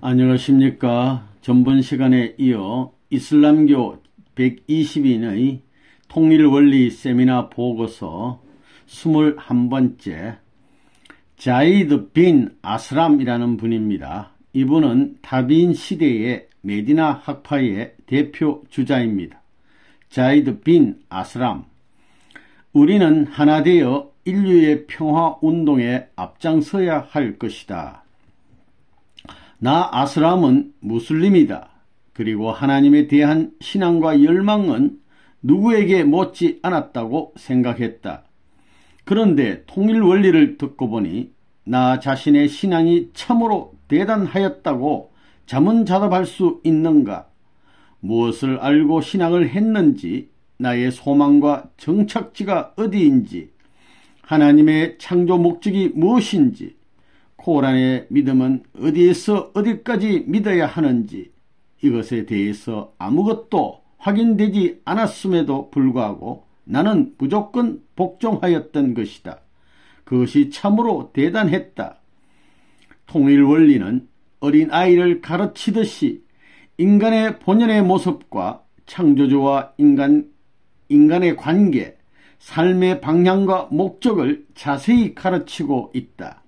안녕하십니까. 전번 시간에 이어 이슬람교 120인의 통일원리 세미나 보고서 21번째 자이드 빈 아스람이라는 분입니다. 이분은 타비인 시대의 메디나 학파의 대표 주자입니다. 자이드 빈 아스람. 우리는 하나 되어 인류의 평화운동에 앞장서야 할 것이다. 나 아스람은 무슬림이다. 그리고 하나님에 대한 신앙과 열망은 누구에게 못지 않았다고 생각했다. 그런데 통일 원리를 듣고 보니 나 자신의 신앙이 참으로 대단하였다고 자문자답할 수 있는가? 무엇을 알고 신앙을 했는지, 나의 소망과 정착지가 어디인지, 하나님의 창조 목적이 무엇인지, 코란의 믿음은 어디에서 어디까지 믿어야 하는지, 이것에 대해서 아무것도 확인되지 않았음에도 불구하고 나는 무조건 복종하였던 것이다. 그것이 참으로 대단했다. 통일 원리는 어린아이를 가르치듯이 인간의 본연의 모습과 창조주와 인간의 관계, 삶의 방향과 목적을 자세히 가르치고 있다.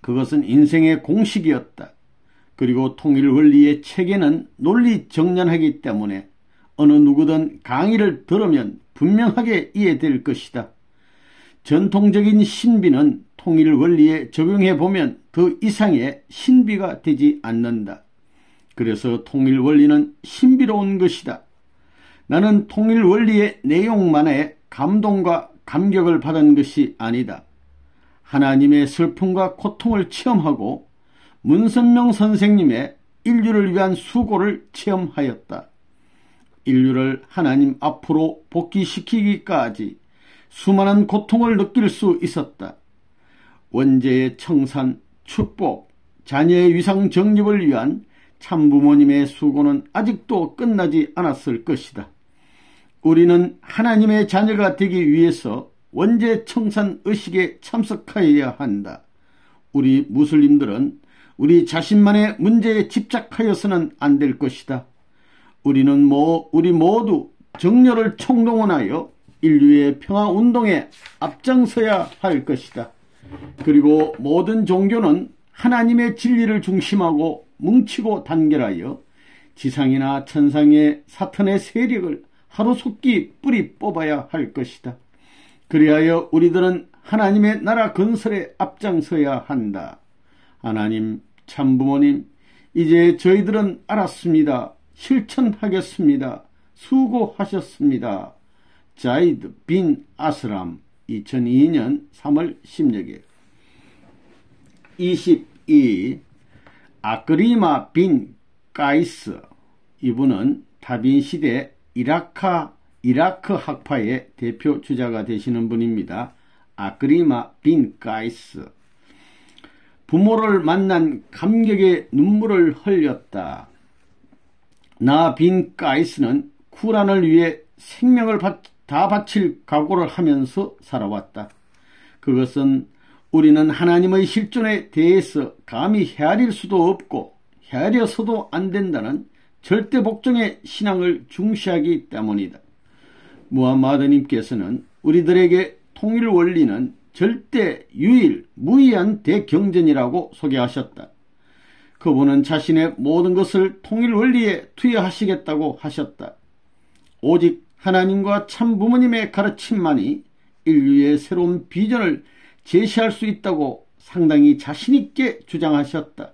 그것은 인생의 공식이었다. 그리고 통일 원리의 체계는 논리정연하기 때문에 어느 누구든 강의를 들으면 분명하게 이해될 것이다. 전통적인 신비는 통일 원리에 적용해 보면 더 이상의 신비가 되지 않는다. 그래서 통일 원리는 신비로운 것이다. 나는 통일 원리의 내용만에 감동과 감격을 받은 것이 아니다. 하나님의 슬픔과 고통을 체험하고 문선명 선생님의 인류를 위한 수고를 체험하였다. 인류를 하나님 앞으로 복귀시키기까지 수많은 고통을 느낄 수 있었다. 원죄의 청산, 축복, 자녀의 위상 정립을 위한 참부모님의 수고는 아직도 끝나지 않았을 것이다. 우리는 하나님의 자녀가 되기 위해서 원죄 청산 의식에 참석하여야 한다. 우리 무슬림들은 우리 자신만의 문제에 집착하여서는 안 될 것이다. 우리 모두 정열을 총동원하여 인류의 평화운동에 앞장서야 할 것이다. 그리고 모든 종교는 하나님의 진리를 중심하고 뭉치고 단결하여 지상이나 천상의 사탄의 세력을 하루속히 뿌리 뽑아야 할 것이다. 그리하여 우리들은 하나님의 나라 건설에 앞장서야 한다. 하나님, 참부모님, 이제 저희들은 알았습니다. 실천하겠습니다. 수고하셨습니다. 자이드 빈 아스람, 2002년 3월 16일. 22. 아크리마 빈 까이스. 이분은 타빈 시대 이라크 학파의 대표 주자가 되시는 분입니다. 아크리마 빈 까이스. 부모를 만난 감격의 눈물을 흘렸다. 나 빈 까이스는 쿠란을 위해 생명을 다 바칠 각오를 하면서 살아왔다. 그것은 우리는 하나님의 실존에 대해서 감히 헤아릴 수도 없고 헤아려서도 안 된다는 절대 복종의 신앙을 중시하기 때문이다. 무함마드님께서는 우리들에게 통일 원리는 절대 유일 무의한 대경전이라고 소개하셨다. 그분은 자신의 모든 것을 통일 원리에 투여하시겠다고 하셨다. 오직 하나님과 참부모님의 가르침만이 인류의 새로운 비전을 제시할 수 있다고 상당히 자신있게 주장하셨다.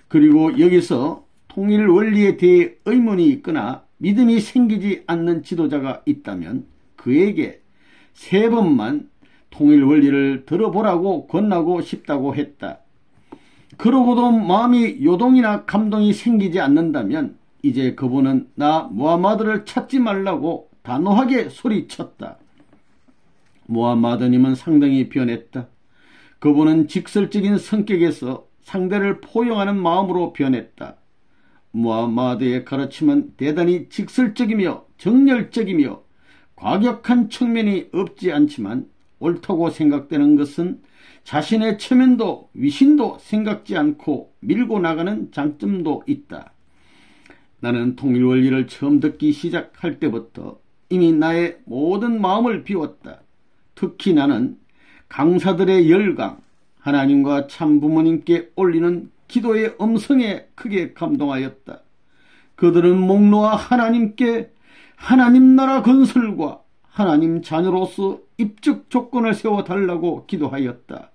그리고 여기서 통일 원리에 대해 의문이 있거나 믿음이 생기지 않는 지도자가 있다면 그에게 3번만 통일 원리를 들어보라고 권하고 싶다고 했다. 그러고도 마음이 요동이나 감동이 생기지 않는다면 이제 그분은 나 무함마드를 찾지 말라고 단호하게 소리쳤다. 무함마드님은 상당히 변했다. 그분은 직설적인 성격에서 상대를 포용하는 마음으로 변했다. 무함마드의 가르침은 대단히 직설적이며 정열적이며 과격한 측면이 없지 않지만 옳다고 생각되는 것은 자신의 체면도 위신도 생각지 않고 밀고 나가는 장점도 있다. 나는 통일원리를 처음 듣기 시작할 때부터 이미 나의 모든 마음을 비웠다. 특히 나는 강사들의 열강, 하나님과 참부모님께 올리는 기도의 음성에 크게 감동하였다. 그들은 목놓아 하나님께 하나님 나라 건설과 하나님 자녀로서 입적 조건을 세워달라고 기도하였다.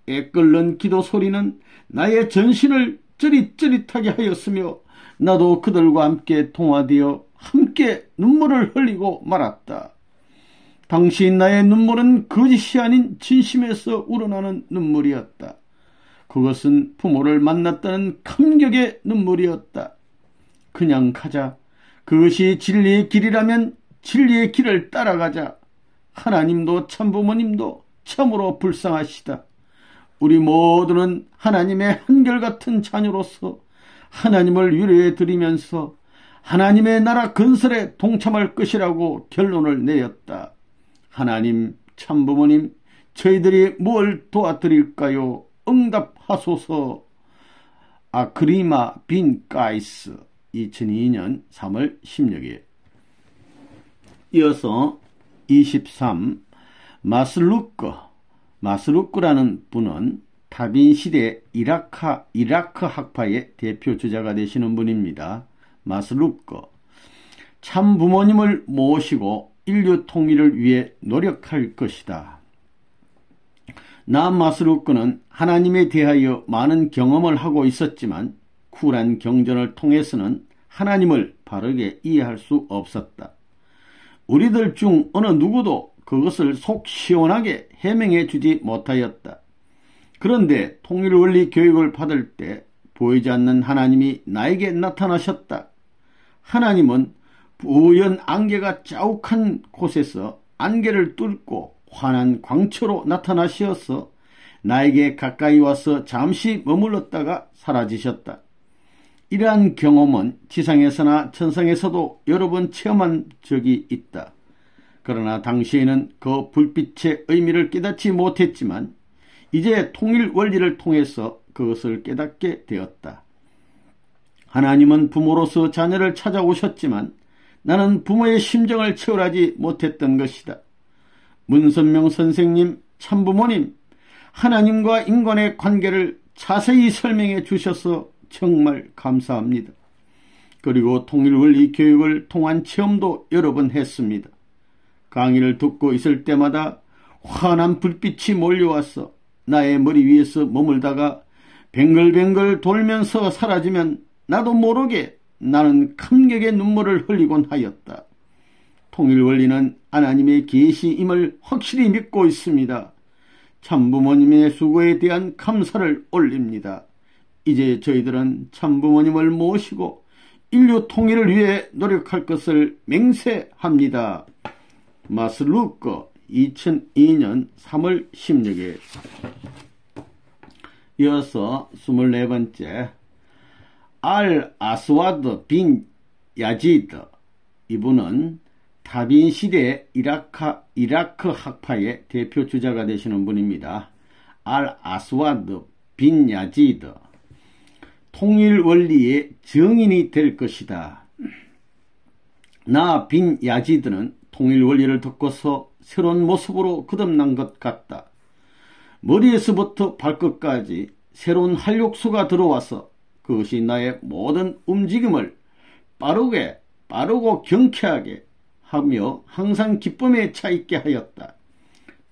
애끓는 기도 소리는 나의 전신을 쩌릿쩌릿하게 하였으며 나도 그들과 함께 동화되어 함께 눈물을 흘리고 말았다. 당시 나의 눈물은 거짓이 아닌 진심에서 우러나는 눈물이었다. 그것은 부모를 만났다는 감격의 눈물이었다. 그냥 가자. 그것이 진리의 길이라면 진리의 길을 따라가자. 하나님도 참부모님도 참으로 불쌍하시다. 우리 모두는 하나님의 한결같은 자녀로서 하나님을 위로해 드리면서 하나님의 나라 건설에 동참할 것이라고 결론을 내었다. 하나님, 참부모님, 저희들이 뭘 도와드릴까요? 응답하소서. 아크리마 빈 가이스 2002년 3월 16일. 이어서 23. 마스루크라는 분은 다빈시대 이라크 학파의 대표 주자가 되시는 분입니다. 마스루크. 참부모님을 모시고 인류 통일을 위해 노력할 것이다. 나 마스루크는 하나님에 대하여 많은 경험을 하고 있었지만 쿨한 경전을 통해서는 하나님을 바르게 이해할 수 없었다. 우리들 중 어느 누구도 그것을 속 시원하게 해명해 주지 못하였다. 그런데 통일원리 교육을 받을 때 보이지 않는 하나님이 나에게 나타나셨다. 하나님은 우연 안개가 자욱한 곳에서 안개를 뚫고 환한 광초로 나타나시어서 나에게 가까이 와서 잠시 머물렀다가 사라지셨다. 이러한 경험은 지상에서나 천상에서도 여러 번 체험한 적이 있다. 그러나 당시에는 그 불빛의 의미를 깨닫지 못했지만 이제 통일 원리를 통해서 그것을 깨닫게 되었다. 하나님은 부모로서 자녀를 찾아오셨지만 나는 부모의 심정을 체험하지 못했던 것이다. 문선명 선생님, 참부모님, 하나님과 인간의 관계를 자세히 설명해 주셔서 정말 감사합니다. 그리고 통일원리 교육을 통한 체험도 여러 번 했습니다. 강의를 듣고 있을 때마다 환한 불빛이 몰려와서 나의 머리 위에서 머물다가 뱅글뱅글 돌면서 사라지면 나도 모르게 나는 감격의 눈물을 흘리곤 하였다. 통일원리는 하나님의 계시임을 확실히 믿고 있습니다. 참부모님의 수고에 대한 감사를 올립니다. 이제 저희들은 참부모님을 모시고 인류 통일을 위해 노력할 것을 맹세합니다. 마스루크 2002년 3월 16일. 이어서 24번째 알 아스와드 빈 야지드. 이분은 다빈 시대 이라크 학파의 대표 주자가 되시는 분입니다. 알 아스와드 빈 야지드. 통일 원리의 정인이 될 것이다. 나 빈 야지드는 통일 원리를 듣고서 새로운 모습으로 거듭난 것 같다. 머리에서부터 발끝까지 새로운 활력소가 들어와서 그것이 나의 모든 움직임을 빠르고 경쾌하게 하며 항상 기쁨에 차 있게 하였다.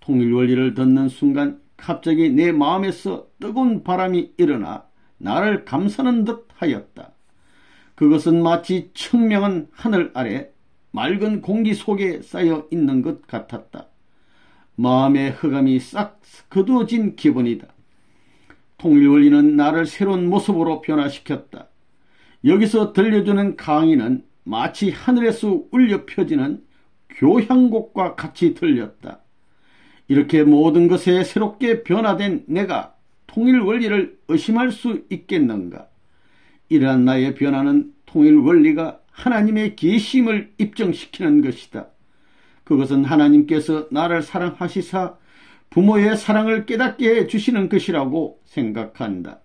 통일 원리를 듣는 순간 갑자기 내 마음에서 뜨거운 바람이 일어나 나를 감싸는 듯 하였다. 그것은 마치 청명한 하늘 아래 맑은 공기 속에 쌓여 있는 것 같았다. 마음의 흑암이 싹 거두어진 기분이다. 통일원리는 나를 새로운 모습으로 변화시켰다. 여기서 들려주는 강의는 마치 하늘에서 울려 펴지는 교향곡과 같이 들렸다. 이렇게 모든 것에 새롭게 변화된 내가 통일원리를 의심할 수 있겠는가? 이러한 나의 변화는 통일원리가 하나님의 계심을 입증시키는 것이다. 그것은 하나님께서 나를 사랑하시사 부모의 사랑을 깨닫게 해주시는 것이라고 생각한다.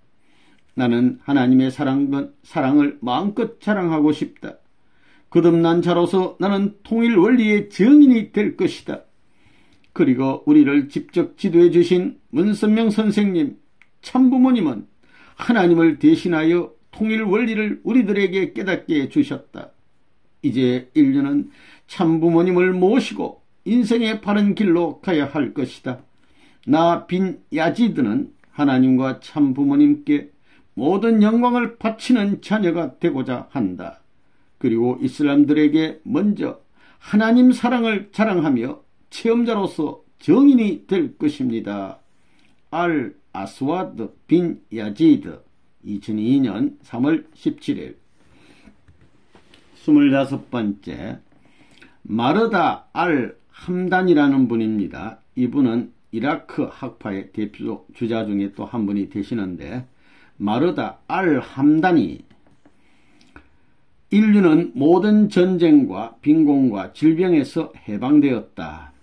나는 하나님의 사랑을 마음껏 자랑하고 싶다. 거듭난 자로서 나는 통일 원리의 증인이 될 것이다. 그리고 우리를 직접 지도해 주신 문선명 선생님, 참부모님은 하나님을 대신하여 통일 원리를 우리들에게 깨닫게 해주셨다. 이제 인류는 참부모님을 모시고 인생의 바른 길로 가야 할 것이다. 나 빈 야지드는 하나님과 참부모님께 모든 영광을 바치는 자녀가 되고자 한다. 그리고 이슬람들에게 먼저 하나님 사랑을 자랑하며 체험자로서 정인이 될 것입니다. 알 아스와드 빈 야지드 2002년 3월 17일 25번째 마르다 알 함단이라는 분입니다. 이분은 이라크 학파의 대표 주자 중에 또 한 분이 되시는데 마르다 알 함단이 인류는 모든 전쟁과 빈곤과 질병에서 해방되었다.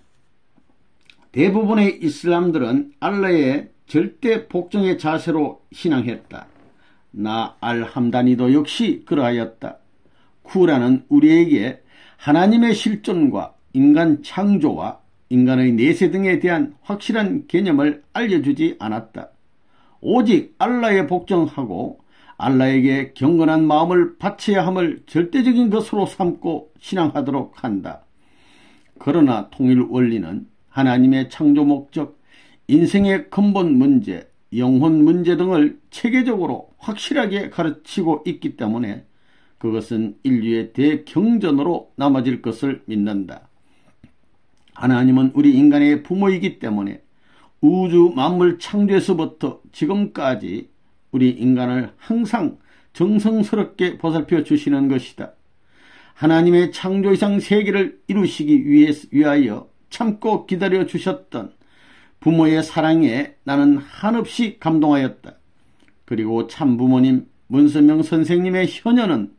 대부분의 이슬람들은 알라의 절대 복종의 자세로 신앙했다. 나 알 함다니도 역시 그러하였다. 쿠란은 우리에게 하나님의 실존과 인간 창조와 인간의 내세 등에 대한 확실한 개념을 알려주지 않았다. 오직 알라에 복종하고 알라에게 경건한 마음을 바쳐야 함을 절대적인 것으로 삼고 신앙하도록 한다. 그러나 통일 원리는 하나님의 창조 목적, 인생의 근본 문제, 영혼 문제 등을 체계적으로 확실하게 가르치고 있기 때문에 그것은 인류의 대경전으로 남아질 것을 믿는다. 하나님은 우리 인간의 부모이기 때문에 우주 만물 창조에서부터 지금까지 우리 인간을 항상 정성스럽게 보살펴 주시는 것이다. 하나님의 창조 이상 세계를 이루시기 위하여 참고 기다려 주셨던 부모의 사랑에 나는 한없이 감동하였다. 그리고 참부모님 문선명 선생님의 효녀는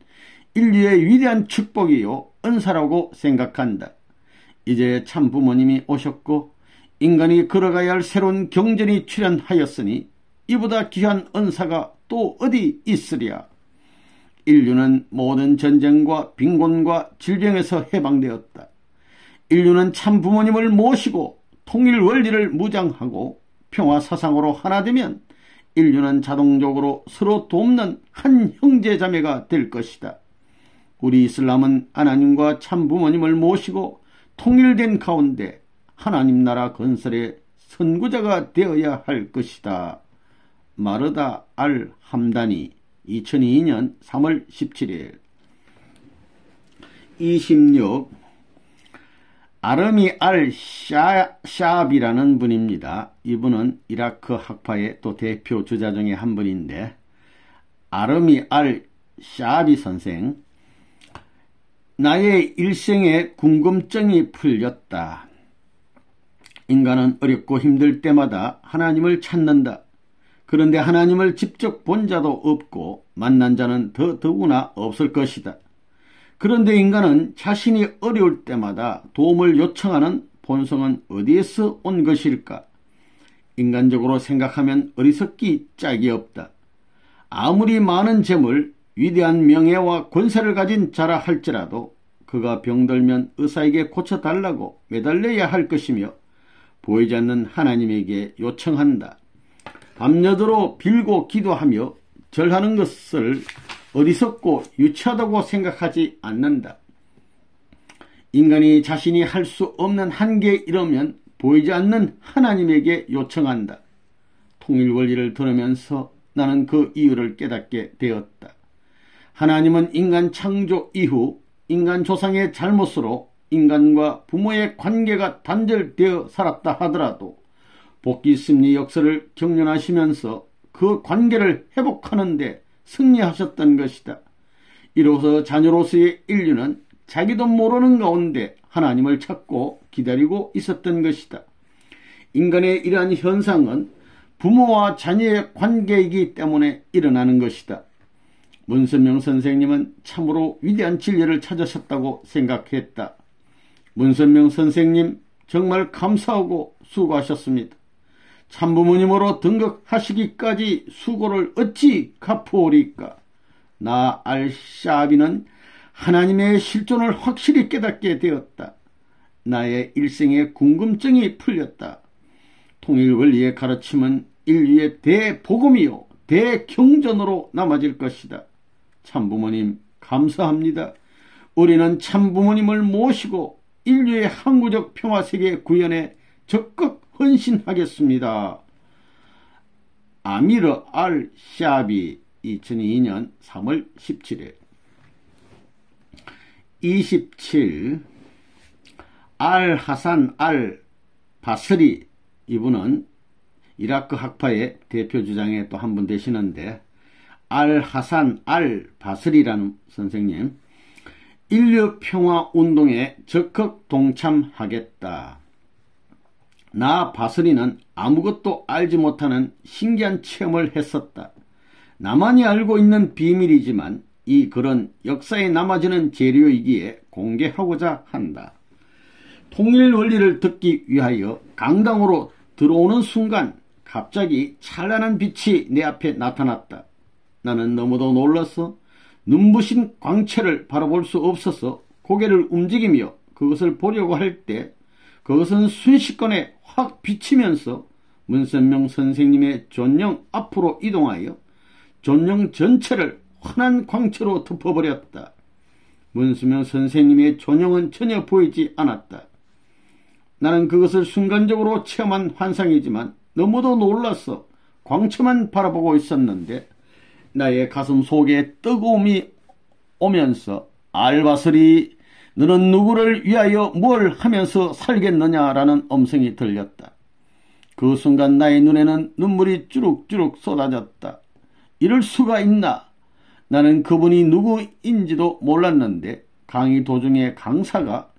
인류의 위대한 축복이요 은사라고 생각한다. 이제 참부모님이 오셨고 인간이 걸어가야 할 새로운 경전이 출현하였으니 이보다 귀한 은사가 또 어디 있으랴. 인류는 모든 전쟁과 빈곤과 질병에서 해방되었다. 인류는 참부모님을 모시고 통일 원리를 무장하고 평화 사상으로 하나 되면 인류는 자동적으로 서로 돕는 한 형제자매가 될 것이다. 우리 이슬람은 하나님과 참부모님을 모시고 통일된 가운데 하나님 나라 건설의 선구자가 되어야 할 것이다. 마르다 알 함다니 2002년 3월 17일 26 아르미 알 샤압이라는 분입니다. 이분은 이라크 학파의 또 대표 주자 중에 한 분인데 아르미 알 샤압이 선생 나의 일생에 궁금증이 풀렸다. 인간은 어렵고 힘들 때마다 하나님을 찾는다. 그런데 하나님을 직접 본 자도 없고 만난 자는 더구나 없을 것이다. 그런데 인간은 자신이 어려울 때마다 도움을 요청하는 본성은 어디에서 온 것일까? 인간적으로 생각하면 어리석기 짝이 없다. 아무리 많은 재물, 위대한 명예와 권세를 가진 자라 할지라도 그가 병들면 의사에게 고쳐달라고 매달려야 할 것이며 보이지 않는 하나님에게 요청한다. 밤여도로 빌고 기도하며 절하는 것을 어리석고 유치하다고 생각하지 않는다. 인간이 자신이 할 수 없는 한계에 이르면 보이지 않는 하나님에게 요청한다. 통일 원리를 들으면서 나는 그 이유를 깨닫게 되었다. 하나님은 인간 창조 이후 인간 조상의 잘못으로 인간과 부모의 관계가 단절되어 살았다 하더라도 복귀 심리 역사를 경륜하시면서 그 관계를 회복하는 데 승리하셨던 것이다. 이로써 자녀로서의 인류는 자기도 모르는 가운데 하나님을 찾고 기다리고 있었던 것이다. 인간의 이러한 현상은 부모와 자녀의 관계이기 때문에 일어나는 것이다. 문선명 선생님은 참으로 위대한 진리를 찾으셨다고 생각했다. 문선명 선생님 정말 감사하고 수고하셨습니다. 참부모님으로 등극하시기까지 수고를 어찌 갚으오리까. 나 알샤비는 하나님의 실존을 확실히 깨닫게 되었다. 나의 일생의 궁금증이 풀렸다. 통일원리의 가르침은 인류의 대복음이요 대경전으로 남아질 것이다. 참부모님 감사합니다. 우리는 참부모님을 모시고 인류의 항구적 평화세계 구현에 적극 헌신하겠습니다. 아미르 알 샤비 2002년 3월 17일 27. 알 하산 알 바스리, 이분은 이라크 학파의 대표 주장에 또 한 분 되시는데, 알 하산 알 바스리라는 선생님, 인류 평화 운동에 적극 동참하겠다. 나 바스리는 아무것도 알지 못하는 신기한 체험을 했었다. 나만이 알고 있는 비밀이지만 이 글은 역사에 남아지는 재료이기에 공개하고자 한다. 통일 원리를 듣기 위하여 강당으로 들어오는 순간 갑자기 찬란한 빛이 내 앞에 나타났다. 나는 너무도 놀라서 눈부신 광채를 바라볼 수 없어서 고개를 움직이며 그것을 보려고 할 때 그것은 순식간에 확 비치면서 문선명 선생님의 존령 앞으로 이동하여 존령 전체를 환한 광채로 덮어버렸다. 문선명 선생님의 존영은 전혀 보이지 않았다. 나는 그것을 순간적으로 체험한 환상이지만 너무도 놀라서 광채만 바라보고 있었는데 나의 가슴 속에 뜨거움이 오면서 알바스리, 너는 누구를 위하여 뭘 하면서 살겠느냐라는 음성이 들렸다. 그 순간 나의 눈에는 눈물이 주룩주룩 쏟아졌다. 이럴 수가 있나? 나는 그분이 누구인지도 몰랐는데 강의 도중에 강사가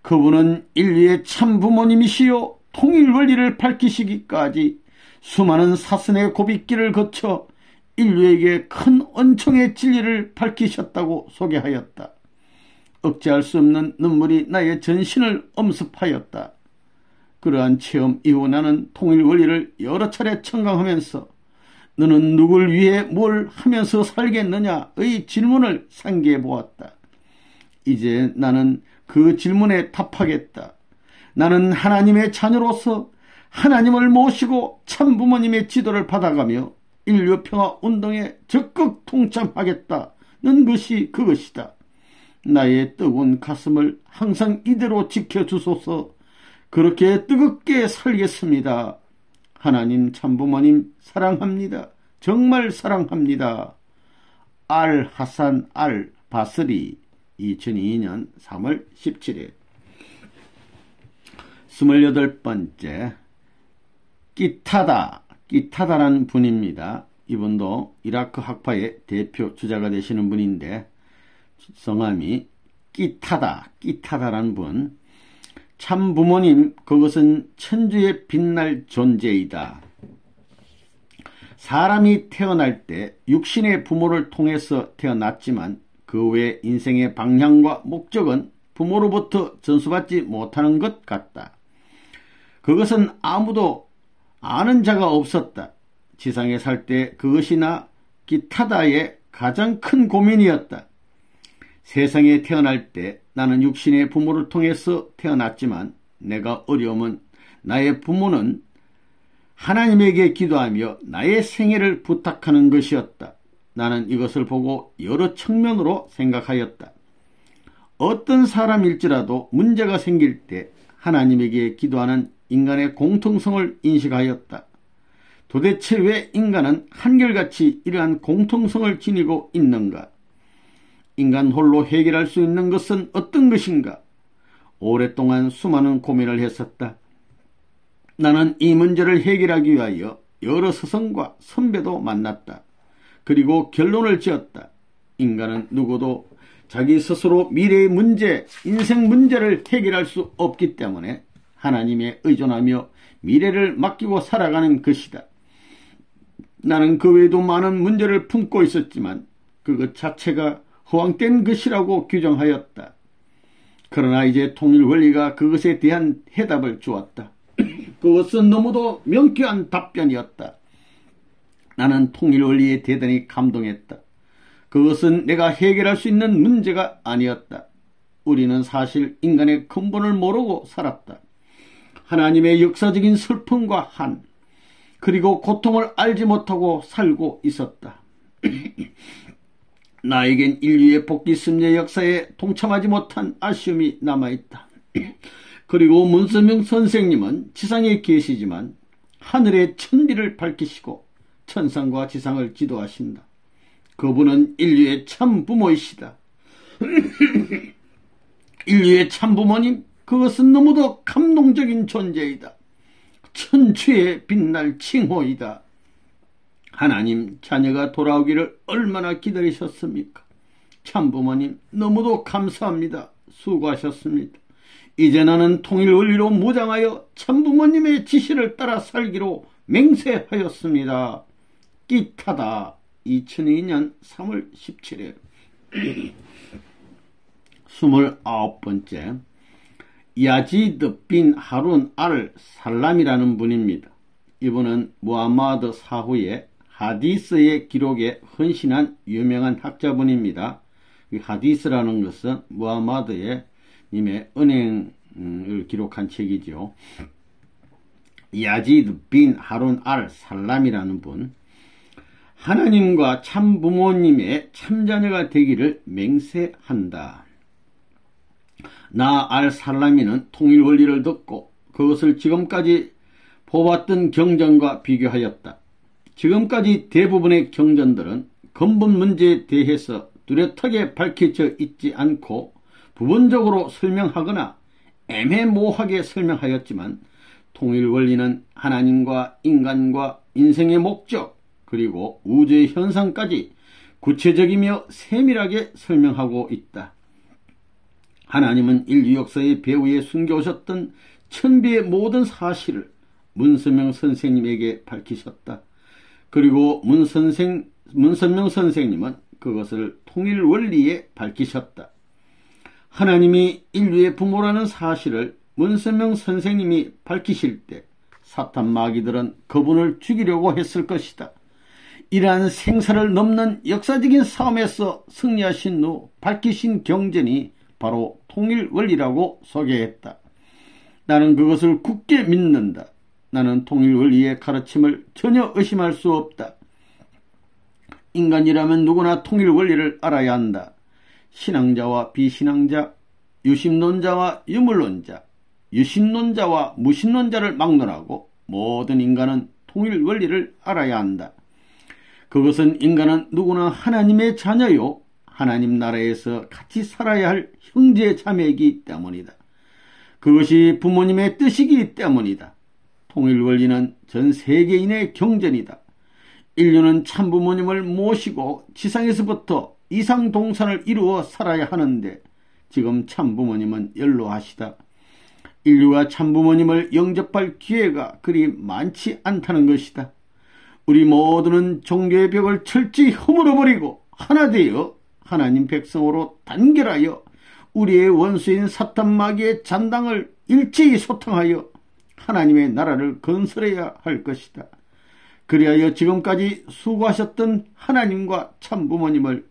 그분은 인류의 참부모님이시요 통일 원리를 밝히시기까지 수많은 사선의 고빗길을 거쳐 인류에게 큰 은총의 진리를 밝히셨다고 소개하였다. 억제할 수 없는 눈물이 나의 전신을 엄습하였다. 그러한 체험 이후 나는 통일 원리를 여러 차례 청강하면서 너는 누굴 위해 뭘 하면서 살겠느냐의 질문을 상기해 보았다. 이제 나는 그 질문에 답하겠다. 나는 하나님의 자녀로서 하나님을 모시고 참부모님의 지도를 받아가며 인류 평화 운동에 적극 동참하겠다는 것이 그것이다. 나의 뜨거운 가슴을 항상 이대로 지켜주소서. 그렇게 뜨겁게 살겠습니다. 하나님 참부모님 사랑합니다. 정말 사랑합니다. 알 하산 알 바스리 2002년 3월 17일 28번째 끼타다라는 분입니다. 이분도 이라크 학파의 대표 주자가 되시는 분인데 성함이 끼타다라는 분. 참부모님, 그것은 천주의 빛날 존재이다. 사람이 태어날 때 육신의 부모를 통해서 태어났지만 그 외 인생의 방향과 목적은 부모로부터 전수받지 못하는 것 같다. 그것은 아무도 아는 자가 없었다. 지상에 살 때 그것이나 끼타다의 가장 큰 고민이었다. 세상에 태어날 때 나는 육신의 부모를 통해서 태어났지만 내가 어려움은 나의 부모는 하나님에게 기도하며 나의 생애를 부탁하는 것이었다. 나는 이것을 보고 여러 측면으로 생각하였다. 어떤 사람일지라도 문제가 생길 때 하나님에게 기도하는 인간의 공통성을 인식하였다. 도대체 왜 인간은 한결같이 이러한 공통성을 지니고 있는가? 인간 홀로 해결할 수 있는 것은 어떤 것인가? 오랫동안 수많은 고민을 했었다. 나는 이 문제를 해결하기 위하여 여러 스승과 선배도 만났다. 그리고 결론을 지었다. 인간은 누구도 자기 스스로 미래의 문제, 인생 문제를 해결할 수 없기 때문에 하나님에 의존하며 미래를 맡기고 살아가는 것이다. 나는 그 외에도 많은 문제를 품고 있었지만 그것 자체가 허황된 것이라고 규정하였다. 그러나 이제 통일 원리가 그것에 대한 해답을 주었다. 그것은 너무도 명쾌한 답변이었다. 나는 통일원리에 대단히 감동했다. 그것은 내가 해결할 수 있는 문제가 아니었다. 우리는 사실 인간의 근본을 모르고 살았다. 하나님의 역사적인 슬픔과 한, 그리고 고통을 알지 못하고 살고 있었다. 나에겐 인류의 복귀 승리의 역사에 동참하지 못한 아쉬움이 남아있다. 그리고 문선명 선생님은 지상에 계시지만 하늘의 천비를 밝히시고 천상과 지상을 지도하신다. 그분은 인류의 참 부모이시다. 인류의 참 부모님, 그것은 너무도 감동적인 존재이다. 천추의 빛날 칭호이다. 하나님, 자녀가 돌아오기를 얼마나 기다리셨습니까? 참부모님, 너무도 감사합니다. 수고하셨습니다. 이제 나는 통일원리로 무장하여 참부모님의 지시를 따라 살기로 맹세하였습니다. 끼타다. 2002년 3월 17일 29번째, 야지드 빈 하룬 알 살람이라는 분입니다. 이분은 무하마드 사후의 하디스의 기록에 헌신한 유명한 학자분입니다. 이 하디스라는 것은 무하마드의 님의 은행을 기록한 책이죠. 야지드 빈 하룬 알 살람이라는 분, 하나님과 참부모님의 참자녀가 되기를 맹세한다. 나 알 살라미는 통일원리를 듣고 그것을 지금까지 보았던 경전과 비교하였다. 지금까지 대부분의 경전들은 근본 문제에 대해서 뚜렷하게 밝혀져 있지 않고 부분적으로 설명하거나 애매모호하게 설명하였지만, 통일원리는 하나님과 인간과 인생의 목적, 그리고 우주의 현상까지 구체적이며 세밀하게 설명하고 있다. 하나님은 인류 역사의 배후에 숨겨오셨던 천비의 모든 사실을 문선명 선생님에게 밝히셨다. 그리고 문선명 선생님은 그것을 통일원리에 밝히셨다. 하나님이 인류의 부모라는 사실을 문선명 선생님이 밝히실 때 사탄 마귀들은 그분을 죽이려고 했을 것이다. 이러한 생사를 넘는 역사적인 싸움에서 승리하신 후 밝히신 경전이 바로 통일원리라고 소개했다. 나는 그것을 굳게 믿는다. 나는 통일원리의 가르침을 전혀 의심할 수 없다. 인간이라면 누구나 통일원리를 알아야 한다. 신앙자와 비신앙자, 유심론자와 유물론자, 유신론자와 무신론자를 막론하고 모든 인간은 통일원리를 알아야 한다. 그것은 인간은 누구나 하나님의 자녀요, 하나님 나라에서 같이 살아야 할 형제 자매이기 때문이다. 그것이 부모님의 뜻이기 때문이다. 통일원리는 전 세계인의 경전이다. 인류는 참부모님을 모시고 지상에서부터 이상동산을 이루어 살아야 하는데 지금 참부모님은 연로하시다. 인류가 참부모님을 영접할 기회가 그리 많지 않다는 것이다. 우리 모두는 종교의 벽을 철저히 허물어버리고 하나 되어 하나님 백성으로 단결하여 우리의 원수인 사탄 마귀의 잔당을 일제히 소탕하여 하나님의 나라를 건설해야 할 것이다. 그리하여 지금까지 수고하셨던 하나님과 참부모님을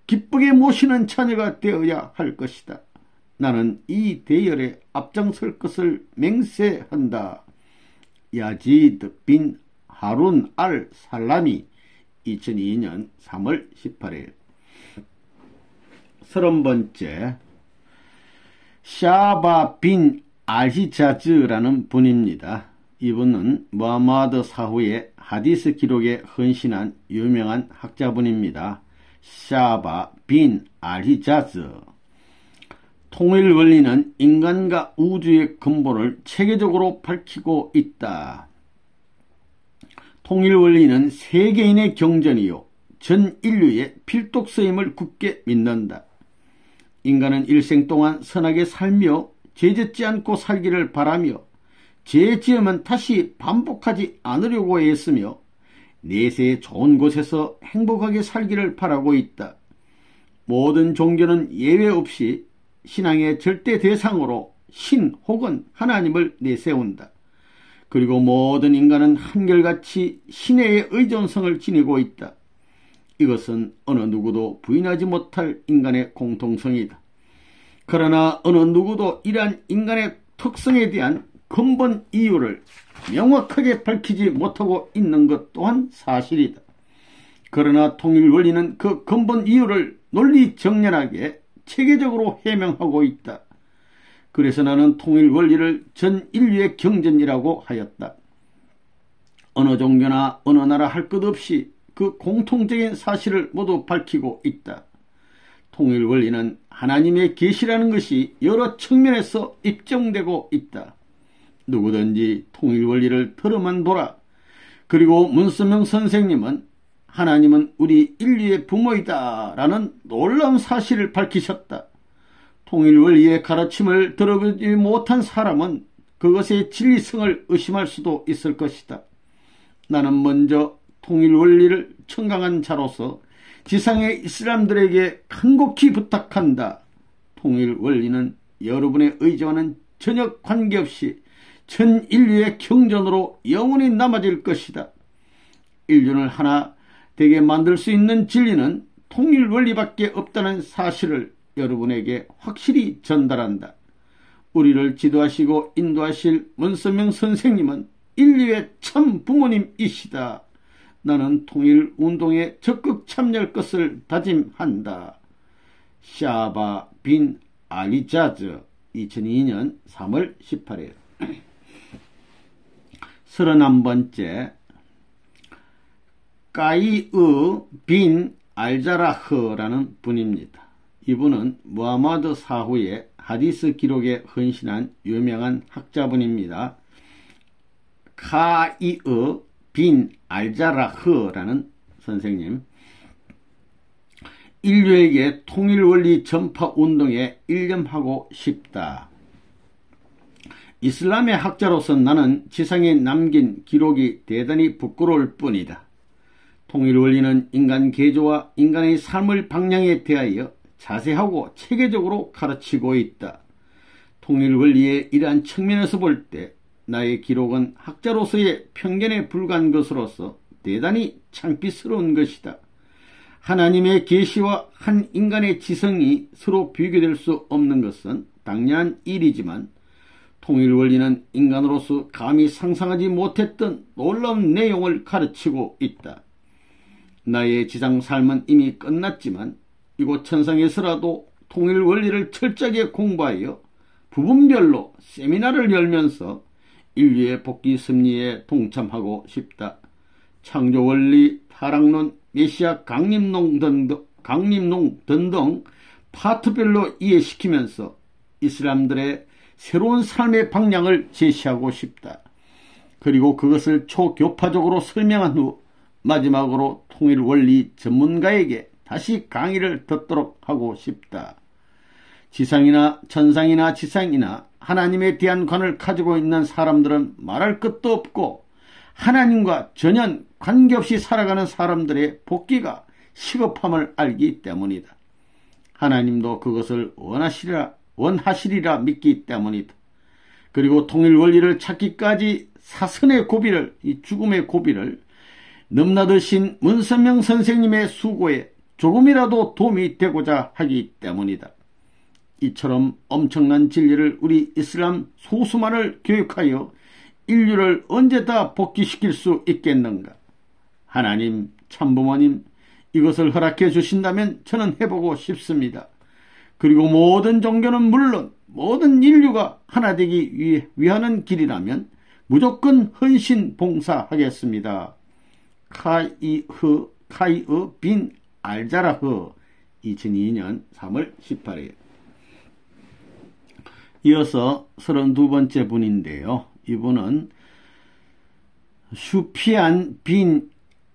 기쁘게 모시는 자녀가 되어야 할 것이다. 나는 이 대열에 앞장설 것을 맹세한다. 야지드 빈 하룬 알 살라미 2002년 3월 18일 30번째, 샤바 빈 알히자즈라는 분입니다. 이분은 무하마드 사후의 하디스 기록에 헌신한 유명한 학자분입니다. 샤바 빈 알히자즈. 통일원리는 인간과 우주의 근본을 체계적으로 밝히고 있다. 통일원리는 세계인의 경전이요, 전 인류의 필독서임을 굳게 믿는다. 인간은 일생 동안 선하게 살며 죄짓지 않고 살기를 바라며 죄 지으면 다시 반복하지 않으려고 했으며 내세의 좋은 곳에서 행복하게 살기를 바라고 있다. 모든 종교는 예외 없이 신앙의 절대 대상으로 신 혹은 하나님을 내세운다. 그리고 모든 인간은 한결같이 신의 의존성을 지니고 있다. 이것은 어느 누구도 부인하지 못할 인간의 공통성이다. 그러나 어느 누구도 이러한 인간의 특성에 대한 근본 이유를 명확하게 밝히지 못하고 있는 것 또한 사실이다. 그러나 통일 원리는 그 근본 이유를 논리정연하게 체계적으로 해명하고 있다. 그래서 나는 통일 원리를 전 인류의 경전이라고 하였다. 어느 종교나 어느 나라 할 것 없이 그 공통적인 사실을 모두 밝히고 있다. 통일 원리는 하나님의 계시라는 것이 여러 측면에서 입증되고 있다. 누구든지 통일 원리를 들어만 보라. 그리고 문선명 선생님은 하나님은 우리 인류의 부모이다 라는 놀라운 사실을 밝히셨다. 통일 원리의 가르침을 들어보지 못한 사람은 그것의 진리성을 의심할 수도 있을 것이다. 나는 먼저 통일 원리를 청강한 자로서 지상의 이슬람들에게 간곡히 부탁한다. 통일 원리는 여러분의 의지와는 전혀 관계없이 전 인류의 경전으로 영원히 남아질 것이다. 인류를 하나 되게 만들 수 있는 진리는 통일 원리밖에 없다는 사실을 여러분에게 확실히 전달한다. 우리를 지도하시고 인도하실 문선명 선생님은 인류의 참 부모님이시다. 나는 통일운동에 적극 참여할 것을 다짐한다. 샤바 빈 알리자즈 2002년 3월 18일 31번째 까이의 빈 알자라흐라는 분입니다. 이분은 무하마드 사후의 하디스 기록에 헌신한 유명한 학자분입니다. 카이의 빈 알자라흐라는 선생님, 인류에게 통일원리 전파 운동에 일념하고 싶다. 이슬람의 학자로서 나는 지상에 남긴 기록이 대단히 부끄러울 뿐이다. 통일원리는 인간 개조와 인간의 삶의 방향에 대하여 자세하고 체계적으로 가르치고 있다. 통일원리의 이러한 측면에서 볼 때 나의 기록은 학자로서의 편견에 불과한 것으로서 대단히 창피스러운 것이다. 하나님의 계시와 한 인간의 지성이 서로 비교될 수 없는 것은 당연한 일이지만 통일원리는 인간으로서 감히 상상하지 못했던 놀라운 내용을 가르치고 있다. 나의 지상 삶은 이미 끝났지만 이곳 천상에서라도 통일원리를 철저하게 공부하여 부분별로 세미나를 열면서 인류의 복귀 섭리에 동참하고 싶다. 창조원리, 타락론, 메시아 강림론 등등 파트별로 이해시키면서 이슬람들의 새로운 삶의 방향을 제시하고 싶다. 그리고 그것을 초교파적으로 설명한 후 마지막으로 통일원리 전문가에게 다시 강의를 듣도록 하고 싶다. 지상이나 천상이나 지상이나 하나님에 대한 관을 가지고 있는 사람들은 말할 것도 없고 하나님과 전혀 관계없이 살아가는 사람들의 복귀가 시급함을 알기 때문이다. 하나님도 그것을 원하시리라 믿기 때문이다. 그리고 통일원리를 찾기까지 사선의 고비를, 이 죽음의 고비를 넘나드신 문선명 선생님의 수고에 조금이라도 도움이 되고자 하기 때문이다. 이처럼 엄청난 진리를 우리 이슬람 소수만을 교육하여 인류를 언제 다 복귀시킬 수 있겠는가? 하나님, 참부모님, 이것을 허락해 주신다면 저는 해보고 싶습니다. 그리고 모든 종교는 물론 모든 인류가 하나 되기 위하는 길이라면 무조건 헌신 봉사하겠습니다. 카이의 빈 알자라흐 2002년 3월 18일 이어서 32번째 분인데요. 이분은 슈피안 빈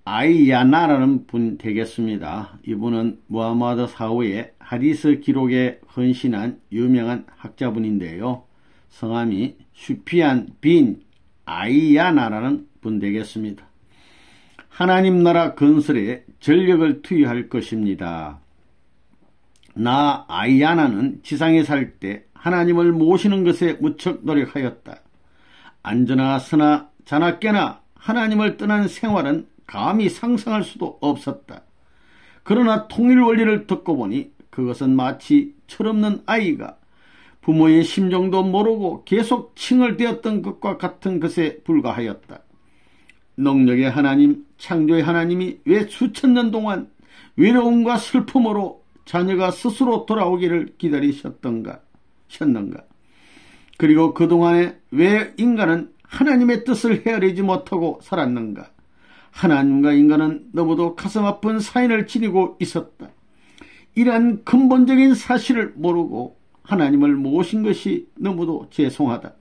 아이야나라는 분 되겠습니다. 이분은 무하마드 사후의 하디스 기록에 헌신한 유명한 학자분인데요. 성함이 슈피안 빈 아이야나라는 분 되겠습니다. 하나님 나라 건설에 전력을 투여할 것입니다. 나 아이야나는 지상에 살 때 하나님을 모시는 것에 무척 노력하였다. 앉으나 서나 자나 깨나 하나님을 떠난 생활은 감히 상상할 수도 없었다. 그러나 통일 원리를 듣고 보니 그것은 마치 철없는 아이가 부모의 심정도 모르고 계속 칭얼대었던 것과 같은 것에 불과하였다. 능력의 하나님, 창조의 하나님이 왜 수천 년 동안 외로움과 슬픔으로 자녀가 스스로 돌아오기를 기다리셨는가? 그리고 그동안에 왜 인간은 하나님의 뜻을 헤아리지 못하고 살았는가? 하나님과 인간은 너무도 가슴 아픈 사인을 지니고 있었다. 이러한 근본적인 사실을 모르고 하나님을 모신 것이 너무도 죄송하다.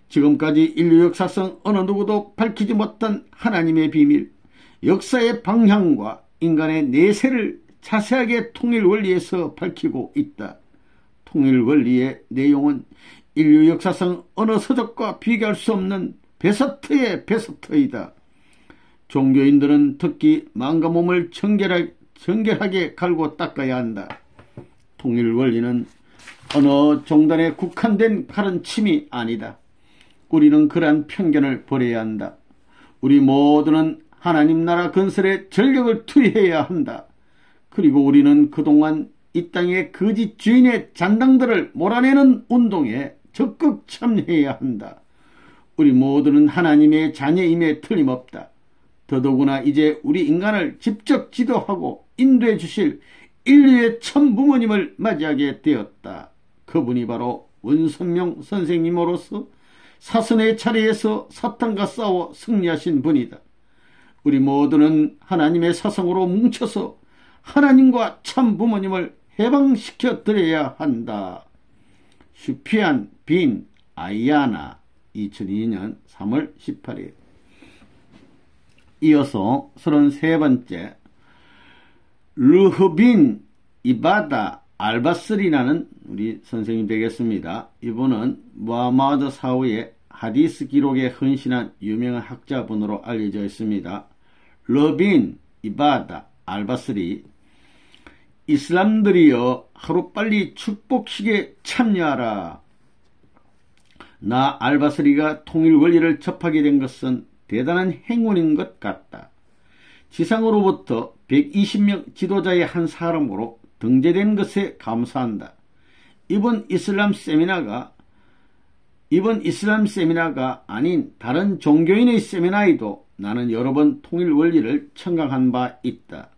지금까지 인류 역사상 어느 누구도 밝히지 못한 하나님의 비밀, 역사의 방향과 인간의 내세를 자세하게 통일 원리에서 밝히고 있다. 통일 원리의 내용은 인류 역사상 어느 서적과 비교할 수 없는 베스트의 베스트이다. 종교인들은 특히 마음과 몸을 정결하게 갈고 닦아야 한다. 통일 원리는 어느 종단에 국한된 가르침이 아니다. 우리는 그러한 편견을 버려야 한다. 우리 모두는 하나님 나라 건설에 전력을 투여해야 한다. 그리고 우리는 그동안 이 땅의 거짓 주인의 잔당들을 몰아내는 운동에 적극 참여해야 한다. 우리 모두는 하나님의 자녀임에 틀림없다. 더더구나 이제 우리 인간을 직접 지도하고 인도해 주실 인류의 참 부모님을 맞이하게 되었다. 그분이 바로 문선명 선생님으로서 사선의 차례에서 사탄과 싸워 승리하신 분이다. 우리 모두는 하나님의 사성으로 뭉쳐서 하나님과 참 부모님을 해방시켜 드려야 한다. 슈피안 빈 아이아나 2002년 3월 18일. 이어서 33번째 르흐빈 이바다 알바스리라는 우리 선생님이 되겠습니다. 이분은 무하마드 사후의 하디스 기록에 헌신한 유명한 학자분으로 알려져 있습니다. 르빈 이바다 알바스리, 이슬람들이여 하루빨리 축복식에 참여하라. 나 알바스리가 통일 원리를 접하게 된 것은 대단한 행운인 것 같다. 지상으로부터 120명 지도자의 한 사람으로 등재된 것에 감사한다. 이번 이슬람 세미나가 아닌 다른 종교인의 세미나에도 나는 여러 번 통일 원리를 청강한 바 있다.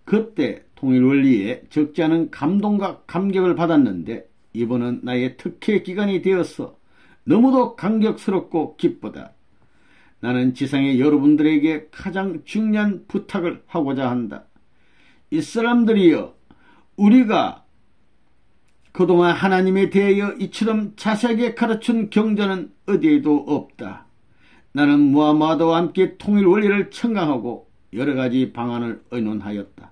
그때 통일 원리에 적지 않은 감동과 감격을 받았는데 이번은 나의 특혜 기간이 되어서 너무도 감격스럽고 기쁘다. 나는 지상의 여러분들에게 가장 중요한 부탁을 하고자 한다. 이 사람들이여, 우리가 그동안 하나님에 대하여 이처럼 자세하게 가르친 경전은 어디에도 없다. 나는 무하마드와 함께 통일 원리를 청강하고 여러 가지 방안을 의논하였다.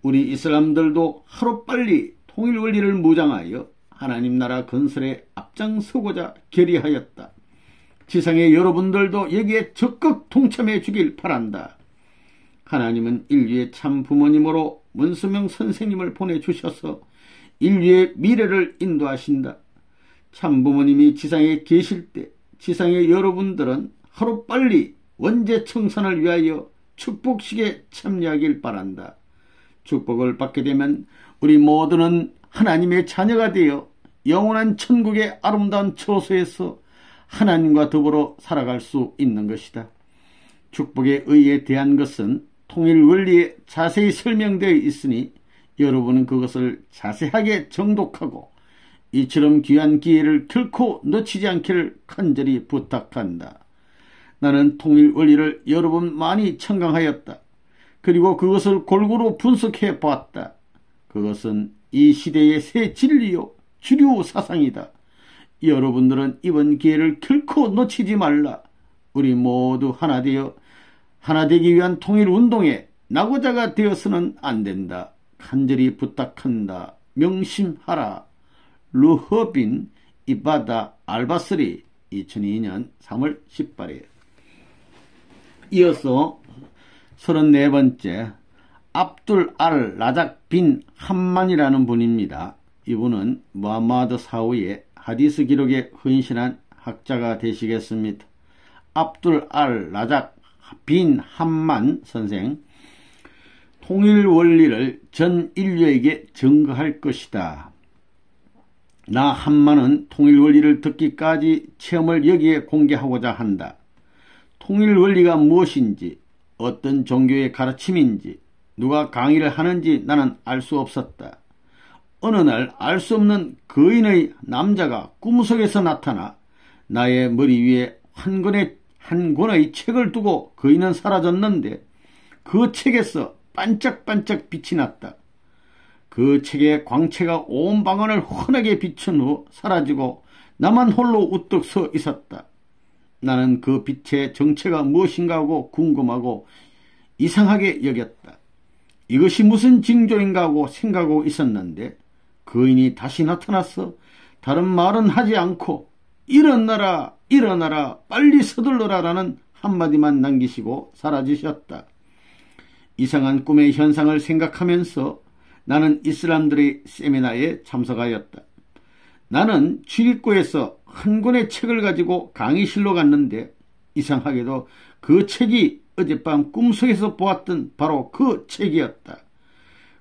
우리 이슬람들도 하루빨리 통일 원리를 무장하여 하나님 나라 건설에 앞장서고자 결의하였다. 지상의 여러분들도 여기에 적극 동참해 주길 바란다. 하나님은 인류의 참 부모님으로 문수명 선생님을 보내주셔서 인류의 미래를 인도하신다. 참 부모님이 지상에 계실 때 지상의 여러분들은 하루빨리 원죄 청산을 위하여 축복식에 참여하길 바란다. 축복을 받게 되면 우리 모두는 하나님의 자녀가 되어 영원한 천국의 아름다운 처소에서 하나님과 더불어 살아갈 수 있는 것이다. 축복의 의에 대한 것은 통일 원리에 자세히 설명되어 있으니 여러분은 그것을 자세하게 정독하고 이처럼 귀한 기회를 결코 놓치지 않기를 간절히 부탁한다. 나는 통일 원리를 여러 번 많이 청강하였다. 그리고 그것을 골고루 분석해 보았다. 그것은 이 시대의 새 진리요 주류 사상이다. 여러분들은 이번 기회를 결코 놓치지 말라. 우리 모두 하나 되어 하나 되기 위한 통일운동에 나고자가 되어서는 안 된다. 간절히 부탁한다. 명심하라. 루허빈 이바다 알바스리 2002년 3월 18일. 이어서 34번째 압둘 알 라작 빈 함만이라는 분입니다. 이분은 무하마드 사후의 하디스 기록에 헌신한 학자가 되시겠습니다. 압둘 알 라작 빈 함만 선생, 통일 원리를 전 인류에게 증거할 것이다. 나 함만은 통일 원리를 듣기까지 체험을 여기에 공개하고자 한다. 통일 원리가 무엇인지, 어떤 종교의 가르침인지, 누가 강의를 하는지 나는 알 수 없었다. 어느 날 알 수 없는 거인의 남자가 꿈속에서 나타나 나의 머리 위에 한 권의 책을 두고 거인은 사라졌는데 그 책에서 반짝반짝 빛이 났다. 그 책의 광채가 온 방안을 환하게 비춘 후 사라지고 나만 홀로 우뚝 서 있었다. 나는 그 빛의 정체가 무엇인가 하고 궁금하고 이상하게 여겼다. 이것이 무슨 징조인가 하고 생각하고 있었는데 거인이 다시 나타나서 다른 말은 하지 않고 일어나라, 일어나라, 빨리 서둘러라 라는 한마디만 남기시고 사라지셨다. 이상한 꿈의 현상을 생각하면서 나는 이슬람들의 세미나에 참석하였다. 나는 출입구에서 한 권의 책을 가지고 강의실로 갔는데 이상하게도 그 책이 어젯밤 꿈속에서 보았던 바로 그 책이었다.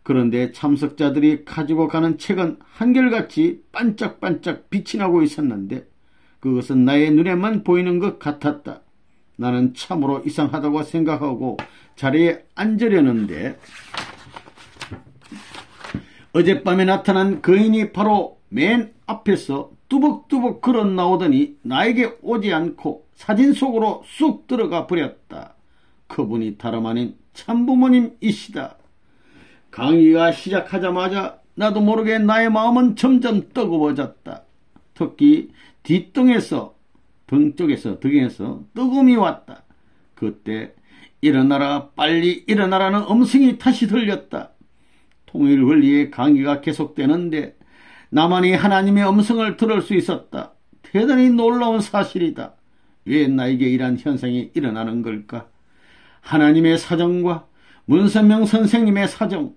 그런데 참석자들이 가지고 가는 책은 한결같이 반짝반짝 빛이 나고 있었는데 그것은 나의 눈에만 보이는 것 같았다. 나는 참으로 이상하다고 생각하고 자리에 앉으려는데 어젯밤에 나타난 거인이 바로 맨 앞에서 뚜벅뚜벅 걸어 나오더니 나에게 오지 않고 사진 속으로 쑥 들어가 버렸다. 그분이 다름 아닌 참부모님이시다. 강의가 시작하자마자 나도 모르게 나의 마음은 점점 뜨거워졌다. 특히 뒷등에서 등쪽에서 득에서 뜨거움이 왔다. 그때 일어나라, 빨리 일어나라는 음성이 다시 들렸다. 통일 원리의 강의가 계속되는데 나만이 하나님의 음성을 들을 수 있었다. 대단히 놀라운 사실이다. 왜 나에게 이러한 현상이 일어나는 걸까? 하나님의 사정과 문선명 선생님의 사정,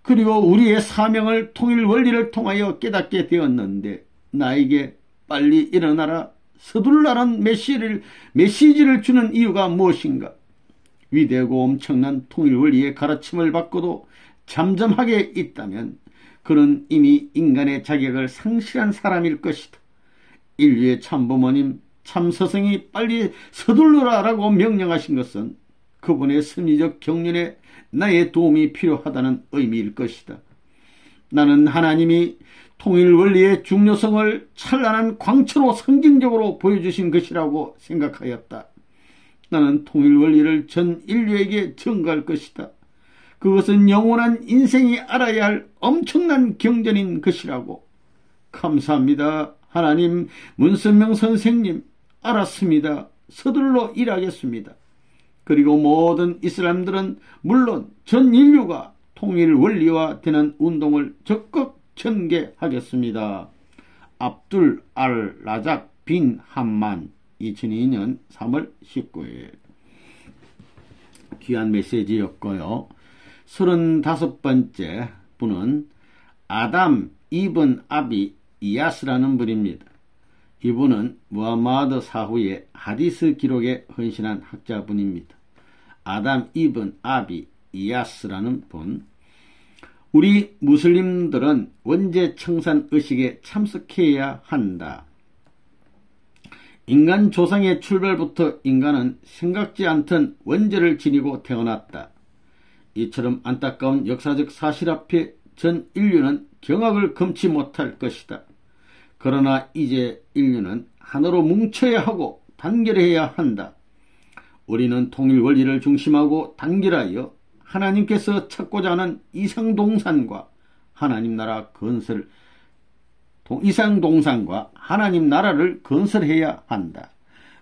그리고 우리의 사명을 통일 원리를 통하여 깨닫게 되었는데 나에게 빨리 일어나라, 서둘러라는 메시지를 주는 이유가 무엇인가? 위대하고 엄청난 통일 원리의 가르침을 받고도 잠잠하게 있다면 그는 이미 인간의 자격을 상실한 사람일 것이다. 인류의 참부모님, 참스승이 빨리 서둘러라라고 명령하신 것은 그분의 섭리적 경륜에 나의 도움이 필요하다는 의미일 것이다. 나는 하나님이 통일 원리의 중요성을 찬란한 광채로 상징적으로 보여주신 것이라고 생각하였다. 나는 통일 원리를 전 인류에게 증거할 것이다. 그것은 영원한 인생이 알아야 할 엄청난 경전인 것이라고. 감사합니다. 하나님, 문선명 선생님, 알았습니다. 서둘러 일하겠습니다. 그리고 모든 이슬람들은 물론 전 인류가 통일 원리화 되는 운동을 적극 전개하겠습니다. 압둘 알 라작 빈 함만 2002년 3월 19일 귀한 메시지였고요. 35번째 분은 아담 이븐 아비 이야스라는 분입니다. 이분은 무하마드 사후의 하디스 기록에 헌신한 학자분입니다. 아담 이븐 아비 이야스라는 분. 우리 무슬림들은 원죄 청산 의식에 참석해야 한다. 인간 조상의 출발부터 인간은 생각지 않던 원죄를 지니고 태어났다. 이처럼 안타까운 역사적 사실 앞에 전 인류는 경악을 금치 못할 것이다. 그러나 이제 인류는 하나로 뭉쳐야 하고 단결해야 한다. 우리는 통일 원리를 중심하고 단결하여 하나님께서 찾고자 하는 이상동산과 하나님 나라 건설, 이상동산과 하나님 나라를 건설해야 한다.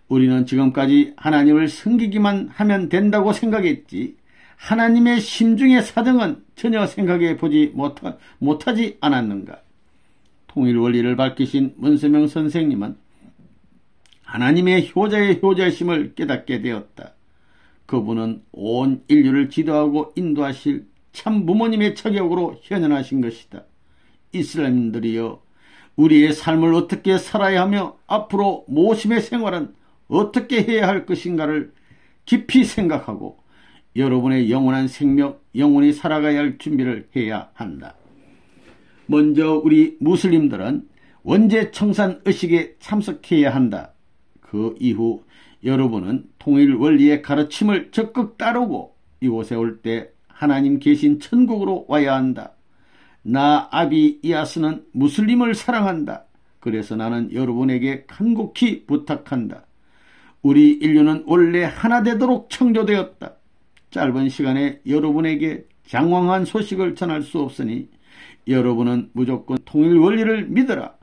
우리는 지금까지 하나님을 섬기기만 하면 된다고 생각했지 하나님의 심중의 사정은 전혀 생각해 보지 못하지 않았는가. 통일 원리를 밝히신 문선명 선생님은 하나님의 효자의 효자심을 깨닫게 되었다. 그분은 온 인류를 지도하고 인도하실 참 부모님의 자격으로 현현하신 것이다. 이슬람인들이여, 우리의 삶을 어떻게 살아야 하며 앞으로 모심의 생활은 어떻게 해야 할 것인가를 깊이 생각하고 여러분의 영원한 생명, 영원히 살아가야 할 준비를 해야 한다. 먼저 우리 무슬림들은 원죄청산 의식에 참석해야 한다. 그 이후 여러분은 통일 원리의 가르침을 적극 따르고 이곳에 올 때 하나님 계신 천국으로 와야 한다. 나 아비 이아스는 무슬림을 사랑한다. 그래서 나는 여러분에게 간곡히 부탁한다. 우리 인류는 원래 하나 되도록 창조되었다. 짧은 시간에 여러분에게 장황한 소식을 전할 수 없으니 여러분은 무조건 통일 원리를 믿어라.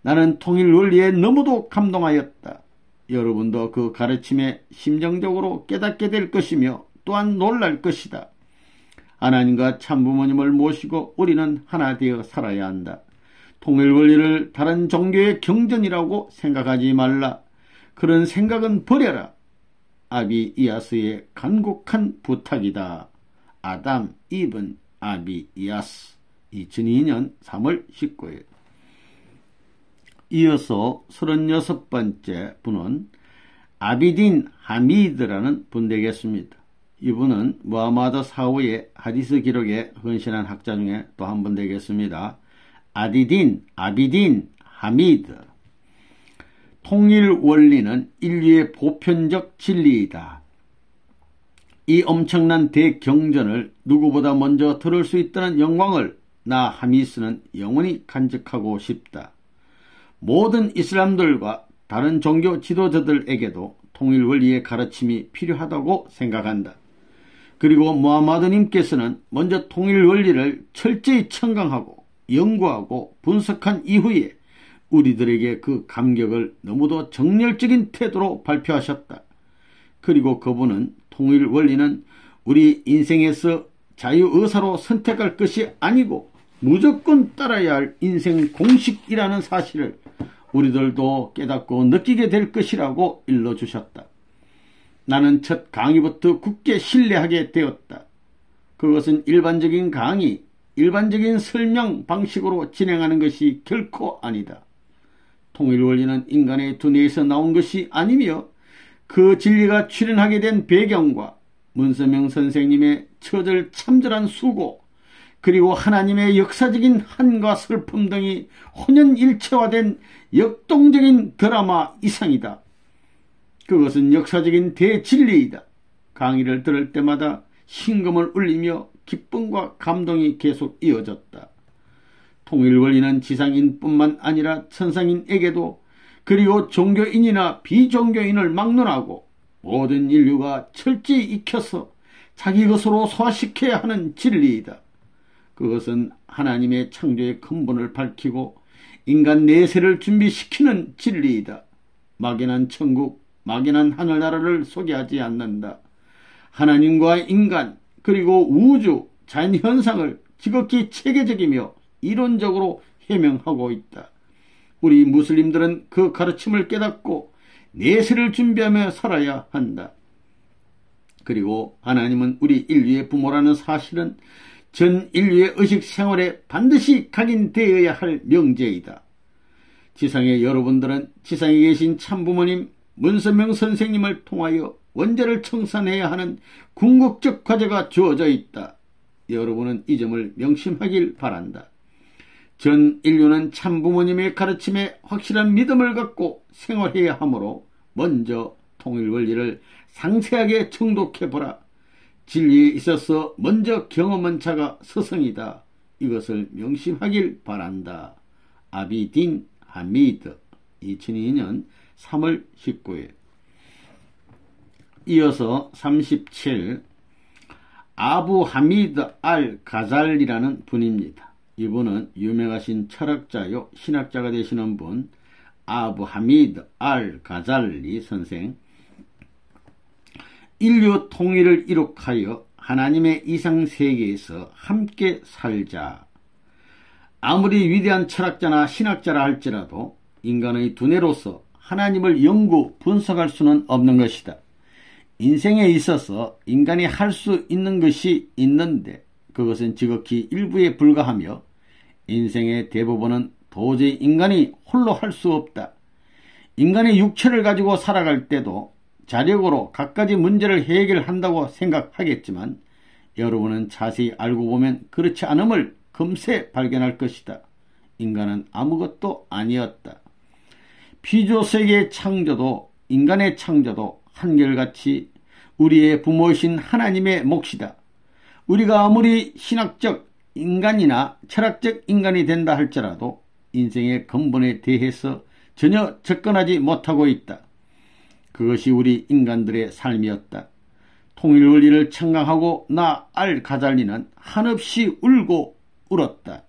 나는 통일 원리에 너무도 감동하였다. 여러분도 그 가르침에 심정적으로 깨닫게 될 것이며 또한 놀랄 것이다. 하나님과 참부모님을 모시고 우리는 하나 되어 살아야 한다. 통일 원리를 다른 종교의 경전이라고 생각하지 말라. 그런 생각은 버려라. 아비 이아스의 간곡한 부탁이다. 아담 이븐 아비 이아스 2002년 3월 19일. 이어서 36번째 분은 아비딘 하미드라는 분 되겠습니다. 이분은 무하마드 사후의 하디스 기록에 헌신한 학자 중에 또 한 분 되겠습니다. 아비딘 하미드. 통일 원리는 인류의 보편적 진리이다. 이 엄청난 대경전을 누구보다 먼저 들을 수 있다는 영광을 나 하미스는 영원히 간직하고 싶다. 모든 이슬람들과 다른 종교 지도자들에게도 통일 원리의 가르침이 필요하다고 생각한다. 그리고 무하마드님께서는 먼저 통일 원리를 철저히 청강하고 연구하고 분석한 이후에 우리들에게 그 감격을 너무도 정열적인 태도로 발표하셨다. 그리고 그분은 통일 원리는 우리 인생에서 자유의사로 선택할 것이 아니고 무조건 따라야 할 인생 공식이라는 사실을 우리들도 깨닫고 느끼게 될 것이라고 일러주셨다. 나는 첫 강의부터 굳게 신뢰하게 되었다. 그것은 일반적인 강의, 일반적인 설명 방식으로 진행하는 것이 결코 아니다. 통일 원리는 인간의 두뇌에서 나온 것이 아니며 그 진리가 출현하게 된 배경과 문서명 선생님의 처절 참절한 수고, 그리고 하나님의 역사적인 한과 슬픔 등이 혼연일체화된 역동적인 드라마 이상이다. 그것은 역사적인 대진리이다. 강의를 들을 때마다 심금을 울리며 기쁨과 감동이 계속 이어졌다. 통일 원리는 지상인뿐만 아니라 천상인에게도, 그리고 종교인이나 비종교인을 막론하고 모든 인류가 철저히 익혀서 자기 것으로 소화시켜야 하는 진리이다. 그것은 하나님의 창조의 근본을 밝히고 인간 내세를 준비시키는 진리이다. 막연한 천국, 막연한 하늘나라를 소개하지 않는다. 하나님과 인간, 그리고 우주, 자연현상을 지극히 체계적이며 이론적으로 해명하고 있다. 우리 무슬림들은 그 가르침을 깨닫고 내세를 준비하며 살아야 한다. 그리고 하나님은 우리 인류의 부모라는 사실은 전 인류의 의식 생활에 반드시 각인되어야 할 명제이다. 지상의 여러분들은 지상에 계신 참부모님 문선명 선생님을 통하여 원죄를 청산해야 하는 궁극적 과제가 주어져 있다. 여러분은 이 점을 명심하길 바란다. 전 인류는 참부모님의 가르침에 확실한 믿음을 갖고 생활해야 하므로 먼저 통일 원리를 상세하게 정독해보라. 진리에 있어서 먼저 경험한 자가 스승이다. 이것을 명심하길 바란다. 아비딘 하미드 2002년 3월 19일. 이어서 37 아부 하미드 알 가잘리라는 분입니다. 이분은 유명하신 철학자요 신학자가 되시는 분 아부 하미드 알 가잘리 선생. 인류 통일을 이룩하여 하나님의 이상세계에서 함께 살자. 아무리 위대한 철학자나 신학자라 할지라도 인간의 두뇌로서 하나님을 연구 분석할 수는 없는 것이다. 인생에 있어서 인간이 할 수 있는 것이 있는데 그것은 지극히 일부에 불과하며 인생의 대부분은 도저히 인간이 홀로 할 수 없다. 인간의 육체를 가지고 살아갈 때도 자력으로 갖가지 문제를 해결한다고 생각하겠지만 여러분은 자세히 알고 보면 그렇지 않음을 금세 발견할 것이다. 인간은 아무것도 아니었다. 피조세계의 창조도 인간의 창조도 한결같이 우리의 부모이신 하나님의 몫이다. 우리가 아무리 신학적 인간이나 철학적 인간이 된다 할지라도 인생의 근본에 대해서 전혀 접근하지 못하고 있다. 그것이 우리 인간들의 삶이었다. 통일원리를 청강하고 나 알가잘리는 한없이 울고 울었다.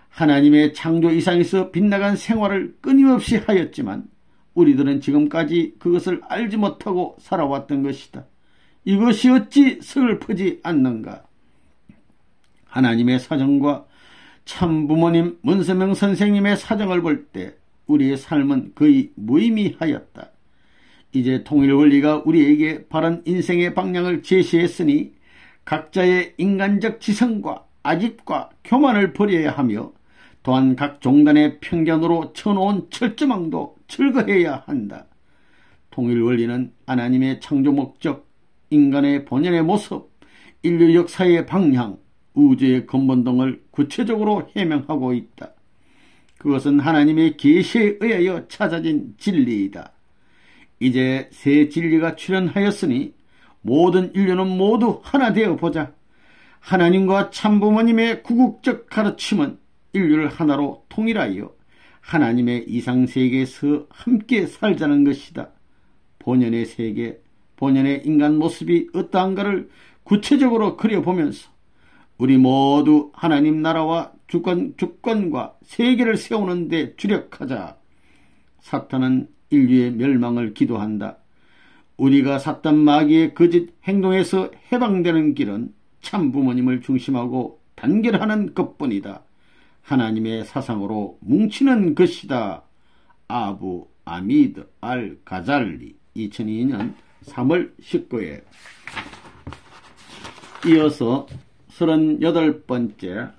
하나님의 창조 이상에서 빗나간 생활을 끊임없이 하였지만 우리들은 지금까지 그것을 알지 못하고 살아왔던 것이다. 이것이 어찌 슬프지 않는가. 하나님의 사정과 참부모님 문서명 선생님의 사정을 볼 때 우리의 삶은 거의 무의미하였다. 이제 통일원리가 우리에게 바른 인생의 방향을 제시했으니 각자의 인간적 지성과 아집과 교만을 버려야 하며 또한 각 종단의 편견으로 쳐놓은 철조망도 철거해야 한다. 통일원리는 하나님의 창조 목적, 인간의 본연의 모습, 인류 역사의 방향, 우주의 근본 등을 구체적으로 해명하고 있다. 그것은 하나님의 계시에 의하여 찾아진 진리이다. 이제 새 진리가 출현하였으니 모든 인류는 모두 하나 되어 보자. 하나님과 참부모님의 구국적 가르침은 인류를 하나로 통일하여 하나님의 이상세계에서 함께 살자는 것이다. 본연의 세계, 본연의 인간 모습이 어떠한가를 구체적으로 그려보면서 우리 모두 하나님 나라와 주권과 세계를 세우는 데 주력하자. 사탄은 인류의 멸망을 기도한다. 우리가 사탄 마귀의 거짓 행동에서 해방되는 길은 참부모님을 중심하고 단결하는 것뿐이다. 하나님의 사상으로 뭉치는 것이다. 아부 아미드 알 가잘리 2002년 3월 19일. 이어서 38번째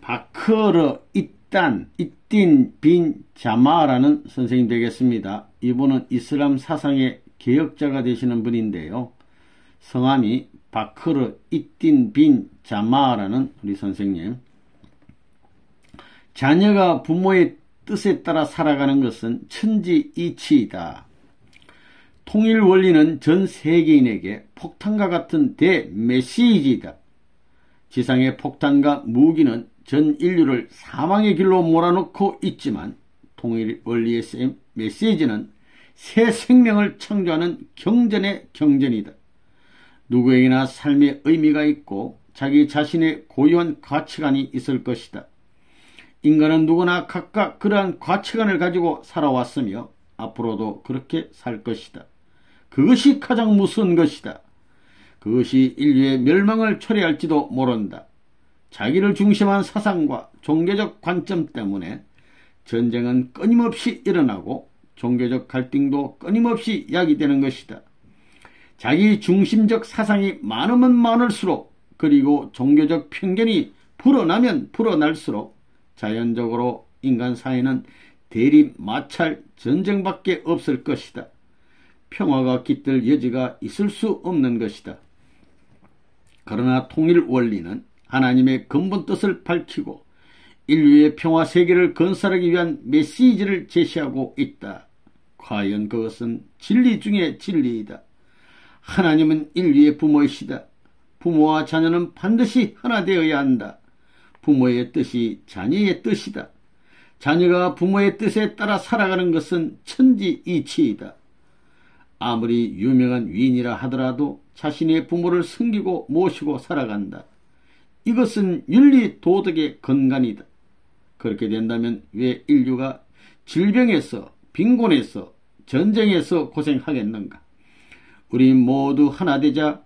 바크르 이딘 빈 자마라는 선생님 되겠습니다. 이분은 이슬람 사상의 개혁자가 되시는 분인데요. 성함이 바크르 이딘 빈 자마라는 우리 선생님. 자녀가 부모의 뜻에 따라 살아가는 것은 천지이치이다. 통일 원리는 전 세계인에게 폭탄과 같은 대메시지이다. 지상의 폭탄과 무기는 전 인류를 사망의 길로 몰아넣고 있지만 통일 원리의 메시지는 새 생명을 창조하는 경전의 경전이다. 누구에게나 삶의 의미가 있고 자기 자신의 고유한 가치관이 있을 것이다. 인간은 누구나 각각 그러한 가치관을 가지고 살아왔으며 앞으로도 그렇게 살 것이다. 그것이 가장 무서운 것이다. 그것이 인류의 멸망을 초래할지도 모른다. 자기를 중심한 사상과 종교적 관점 때문에 전쟁은 끊임없이 일어나고 종교적 갈등도 끊임없이 야기되는 것이다. 자기 중심적 사상이 많으면 많을수록 그리고 종교적 편견이 불어나면 불어날수록 자연적으로 인간 사회는 대립, 마찰, 전쟁밖에 없을 것이다. 평화가 깃들 여지가 있을 수 없는 것이다. 그러나 통일 원리는 하나님의 근본 뜻을 밝히고 인류의 평화 세계를 건설하기 위한 메시지를 제시하고 있다. 과연 그것은 진리 중의 진리이다. 하나님은 인류의 부모이시다. 부모와 자녀는 반드시 하나 되어야 한다. 부모의 뜻이 자녀의 뜻이다. 자녀가 부모의 뜻에 따라 살아가는 것은 천지이치이다. 아무리 유명한 위인이라 하더라도 자신의 부모를 섬기고 모시고 살아간다. 이것은 윤리 도덕의 근간이다. 그렇게 된다면 왜 인류가 질병에서, 빈곤에서, 전쟁에서 고생하겠는가? 우리 모두 하나 되자.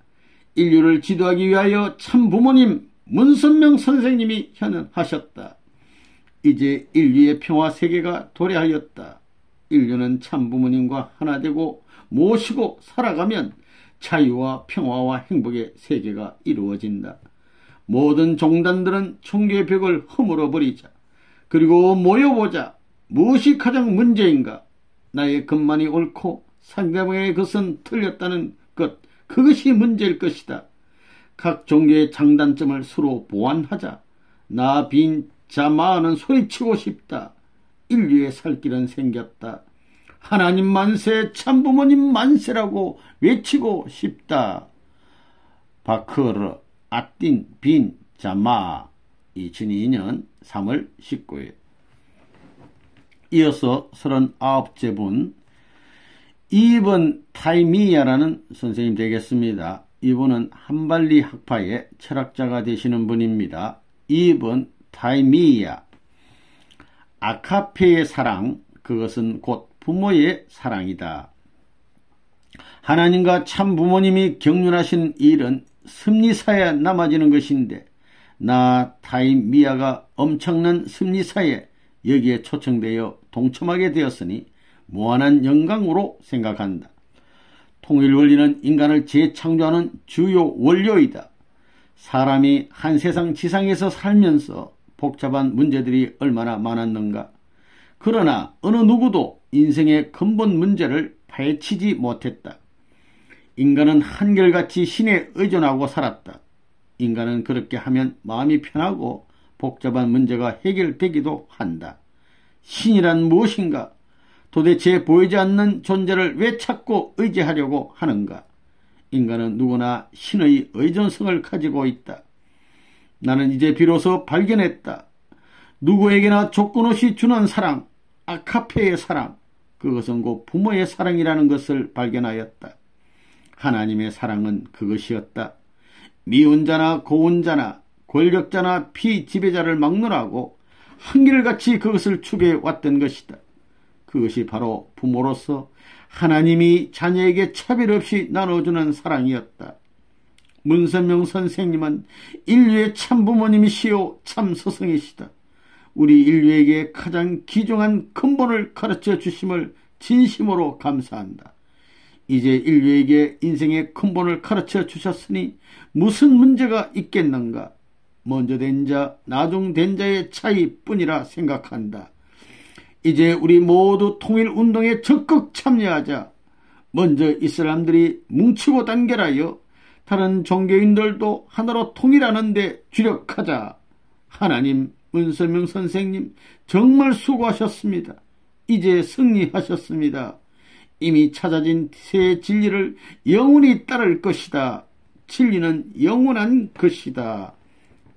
인류를 지도하기 위하여 참부모님 문선명 선생님이 현현하셨다. 이제 인류의 평화 세계가 도래하였다. 인류는 참부모님과 하나 되고 모시고 살아가면 자유와 평화와 행복의 세계가 이루어진다. 모든 종단들은 종교의 벽을 허물어 버리자. 그리고 모여보자. 무엇이 가장 문제인가? 나의 것만이 옳고 상대방의 것은 틀렸다는 것, 그것이 문제일 것이다. 각 종교의 장단점을 서로 보완하자. 나 빈 자마는 소리치고 싶다. 인류의 살 길은 생겼다. 하나님 만세, 참부모님 만세라고 외치고 싶다. 바크르 아틴 빈 자마 2002년 3월 19일. 이어서 39째 분 이번 타이미야라는 선생님 되겠습니다. 이분은 한발리 학파의 철학자가 되시는 분입니다. 이번 타이미야. 아카페의 사랑, 그것은 곧 부모의 사랑이다. 하나님과 참 부모님이 경륜하신 일은 섭리사에 남아지는 것인데 나 타이미야가 엄청난 섭리사에 여기에 초청되어 동참하게 되었으니 무한한 영광으로 생각한다. 통일원리는 인간을 재창조하는 주요 원료이다. 사람이 한 세상 지상에서 살면서 복잡한 문제들이 얼마나 많았는가. 그러나 어느 누구도 인생의 근본 문제를 파헤치지 못했다. 인간은 한결같이 신에 의존하고 살았다. 인간은 그렇게 하면 마음이 편하고 복잡한 문제가 해결되기도 한다. 신이란 무엇인가? 도대체 보이지 않는 존재를 왜 찾고 의지하려고 하는가? 인간은 누구나 신의 의존성을 가지고 있다. 나는 이제 비로소 발견했다. 누구에게나 조건 없이 주는 사랑, 아카페의 사랑, 그것은 곧 부모의 사랑이라는 것을 발견하였다. 하나님의 사랑은 그것이었다. 미운 자나 고운 자나 권력자나 피지배자를 막론하고 한결같이 그것을 추구해 왔던 것이다. 그것이 바로 부모로서 하나님이 자녀에게 차별 없이 나눠주는 사랑이었다. 문선명 선생님은 인류의 참부모님이시요 참 스승이시다. 우리 인류에게 가장 귀중한 근본을 가르쳐 주심을 진심으로 감사한다. 이제 인류에게 인생의 근본을 가르쳐 주셨으니 무슨 문제가 있겠는가? 먼저 된 자, 나중 된 자의 차이뿐이라 생각한다. 이제 우리 모두 통일운동에 적극 참여하자. 먼저 이 사람들이 뭉치고 단결하여 다른 종교인들도 하나로 통일하는 데 주력하자. 하나님, 문선명 선생님 정말 수고하셨습니다. 이제 승리하셨습니다. 이미 찾아진 새 진리를 영원히 따를 것이다. 진리는 영원한 것이다.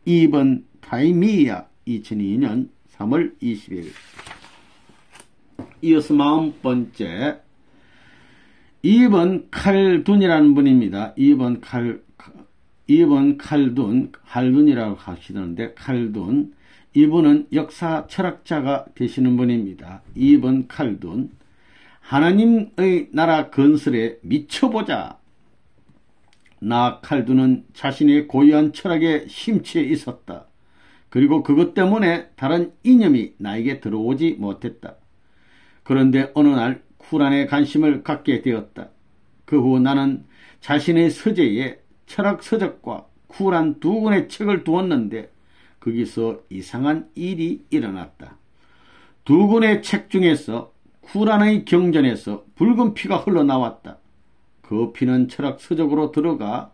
2번 타이미야 2002년 3월 20일. 이어서 40번째 2번 칼둔이라는 분입니다. 2번 칼둔이라고 하시던데 칼둔. 이분은 역사 철학자가 되시는 분입니다. 2번 칼둔. 하나님의 나라 건설에 미쳐보자. 나 칼둔은 자신의 고유한 철학에 심취해 있었다. 그리고 그것 때문에 다른 이념이 나에게 들어오지 못했다. 그런데 어느 날 쿠란에 관심을 갖게 되었다. 그 후 나는 자신의 서재에 철학 서적과 쿠란 2권의 책을 두었는데 거기서 이상한 일이 일어났다. 2권의 책 중에서 쿠란의 경전에서 붉은 피가 흘러나왔다. 그 피는 철학 서적으로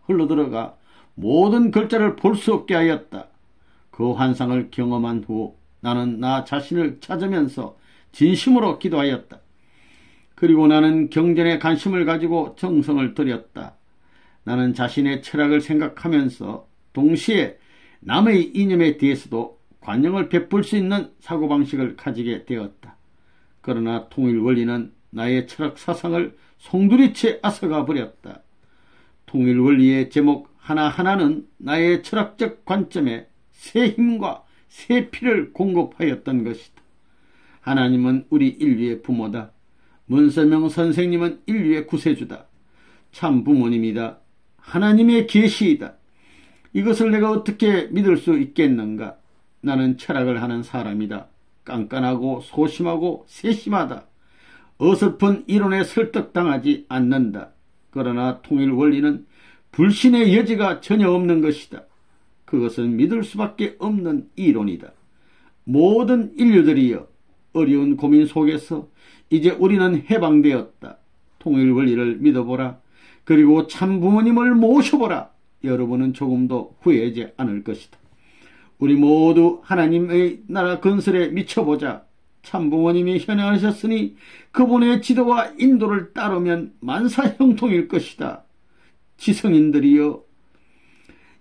흘러들어가 모든 글자를 볼 수 없게 하였다. 그 환상을 경험한 후 나는 나 자신을 찾으면서 진심으로 기도하였다. 그리고 나는 경전에 관심을 가지고 정성을 들였다. 나는 자신의 철학을 생각하면서 동시에 남의 이념에 대해서도 관용을 베풀 수 있는 사고방식을 가지게 되었다. 그러나 통일원리는 나의 철학 사상을 송두리째 앗아가 버렸다. 통일원리의 제목 하나하나는 나의 철학적 관점에 새 힘과 새 피를 공급하였던 것이다. 하나님은 우리 인류의 부모다. 문선명 선생님은 인류의 구세주다. 참 부모님이다. 하나님의 계시이다. 이것을 내가 어떻게 믿을 수 있겠는가? 나는 철학을 하는 사람이다. 깐깐하고 소심하고 세심하다. 어설픈 이론에 설득당하지 않는다. 그러나 통일 원리는 불신의 여지가 전혀 없는 것이다. 그것은 믿을 수밖에 없는 이론이다. 모든 인류들이여, 어려운 고민 속에서 이제 우리는 해방되었다. 통일 원리를 믿어보라. 그리고 참 부모님을 모셔보라. 여러분은 조금도 후회하지 않을 것이다. 우리 모두 하나님의 나라 건설에 미쳐보자. 참 부모님이 현행하셨으니 그분의 지도와 인도를 따르면 만사형통일 것이다. 지성인들이여,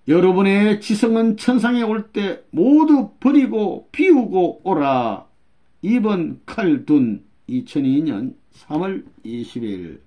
여러분의 지성은 천상에 올 때 모두 버리고 비우고 오라. 2번 칼둔 2002년 3월 20일